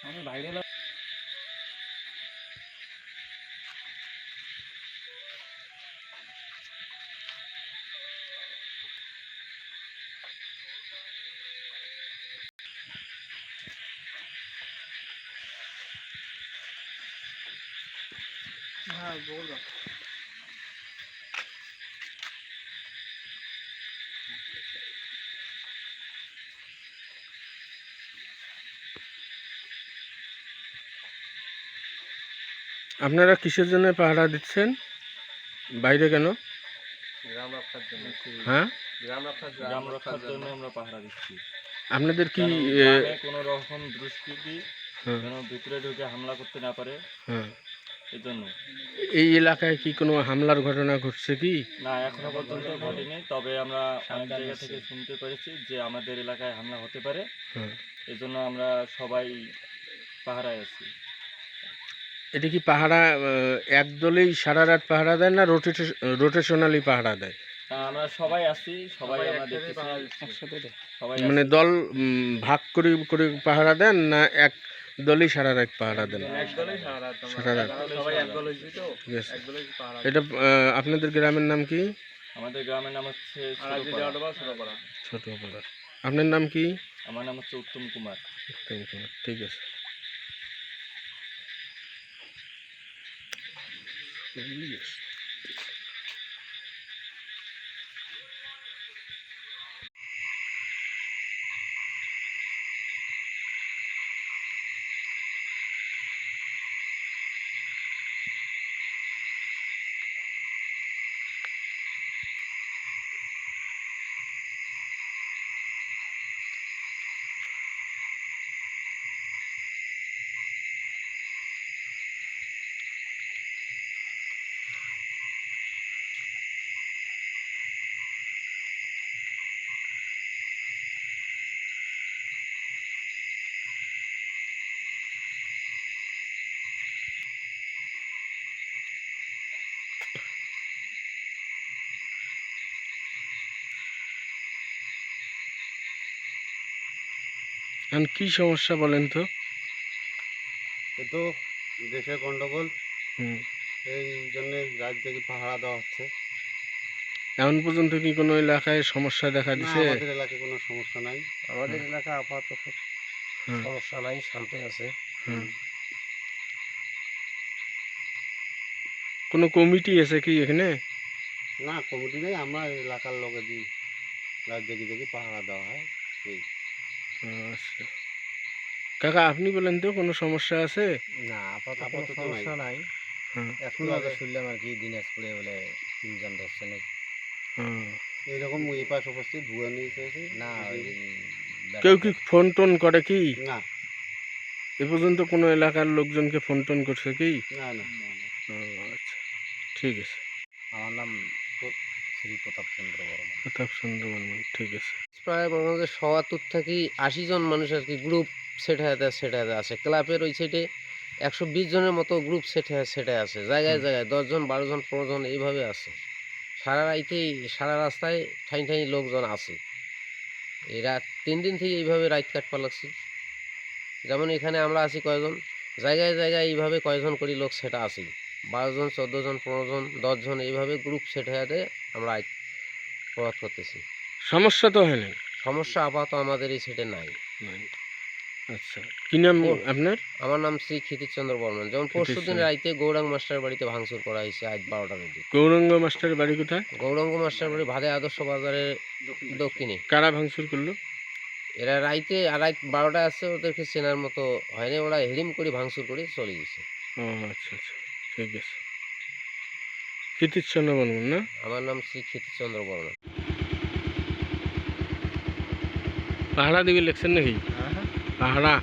হ্যাঁ বলবো। আপনারা কিসের জন্য পাহারা দিচ্ছেন বাইরে কেন? গ্রাম রক্ষার জন্য। হ্যাঁ, গ্রাম রক্ষার জন্য আমরা পাহারা দিচ্ছি। আপনাদের কি গ্রামে কোনো রকম দুষ্কৃতী হ্যাঁ যেন ভিতরে ঢুকে হামলা করতে না পারে, হ্যাঁ, এই জন্য। এই এলাকায় কি কোনো হামলার ঘটনা ঘটছে কি? না, এখনো পর্যন্ত ঘটেনি, তবে আমরা অনেক জায়গা থেকে শুনতে পেরেছি যে আমাদের এলাকায় হামলা হতে পারে। হ্যাঁ, এই জন্য আমরা সবাই পাহারায় আছি। এটা কি পাহারা একদলেই সারা রাত পাহারা দেয় না রোটেশনালি পাহারা দেয়? আমরা সবাই আছি, সবাই আমরা দেখতেছি সবাই মানে আছি। দল ভাগ করে করে পাহারা দেন না এক দলই সারা রাত পাহারা দেন? সারা রাত। ঠিক আছে। এটা আপনাদের গ্রামের নাম কি? আমাদের গ্রামের নাম হচ্ছে ছোটপাড়া। আপনার নাম কি? আমার নাম হচ্ছে উত্তম কুমার। ঠিক আছে। এখন কি সমস্যা বলেন তো? এ তো দেশের গন্ডগোল, হুম, এই জন্যে রাত জেগে পাহারা দেওয়া হচ্ছে। এখন পর্যন্ত কি কোনো এলাকায় সমস্যা দেখা না, দিছে? আমাদের এলাকায় কোনো সমস্যা নাই। আমাদের এলাকা আপাতত সমস্যা নাই, শান্ত আছে। হুম। কোনো কমিটি আছে কি এখানে? না, কমিটি নেই, আমরা এলাকার লোকে দিই, রাত জেগে জেগে পাহারা দেওয়া হয়। এই আচ্ছা কাকা, আপনি বলেন তো কোনো সমস্যা আছে? না, আপাতত সমস্যা নাই। হ্যাঁ, একটু আগে শুনলাম আর কি দিনাজপুরে বলে 3 জন ধরছে নাকি। হ্যাঁ। এইরকম এই পাশ উপস্থিত ভুয়া নিউজ হয়েছে না। কেউ কি ফোন টোন করে কি? না এ পর্যন্ত কোনো এলাকার লোকজনকে ফোন টোন করছে কি? না না ও, আচ্ছা, ঠিক আছে। আমার নাম শ্রী প্রতাপ চন্দ্র বর্মন। প্রতাপ চন্দ্র বর্মন, ঠিক আছে। প্রায় আমাদের ৭০ থেকে ৮০ জন মানুষ আর কি গ্রুপ সেট হয়ে আছে। ক্লাবের ওই সাইডে ১২০ জনের মতো গ্রুপ সেট হয়ে আছে। জায়গায় জায়গায় ১০ জন ১২ জন ১৫ জন এইভাবে আছে। সারা রাইতেই সারা রাস্তায় ঠাঁই ঠাঁই লোকজন আছে। এই রাত ৩ দিন থেকে এইভাবে রাত কাটপা লাগছে। যেমন এখানে আমরা আছি কয়জন, জায়গায় জায়গায় এইভাবে কয়জন করে লোক সেটা আছি। ১২ জন ১৪ জন ১৫ জন ১০ জন এইভাবে গ্রুপ সেট হয়ে আমরা প্রভাব করতেছি। সমস্যা তো হয় না? সমস্যা আপাতত আমাদের এই সাইডে নাই। আচ্ছা, কি নাম আপনার? আমার নাম শ্রী ক্ষিতিশচন্দ্র বর্মন। যেমন পরশুদিন রাইতে গৌরাঙ্গ মাস্টার বাড়িতে ভাঙচুর করা হয়েছে আজ ১২টার দিকে। গৌরাঙ্গ মাস্টারের বাড়ি কোথায়? গৌরাঙ্গ মাস্টার বাড়ি ভাদে আদর্শ বাজারের দক্ষিণে। কারা ভাঙচুর করলো? এরা রাইতে আর রাত ১২টায় আসছে, ওদেরকে চেনার মতো হয়নি, ওরা হেরিম করে ভাঙচুর করে চলে গেছে। ও আচ্ছা আচ্ছা, ঠিক আছে। কীর্তিচন্দ্র বর্মন না? আমার নাম শ্রী ক্ষিতিশচন্দ্র বর্মন। পাহাড়া দিবি লেখছেন নাকি? পাহাড়া?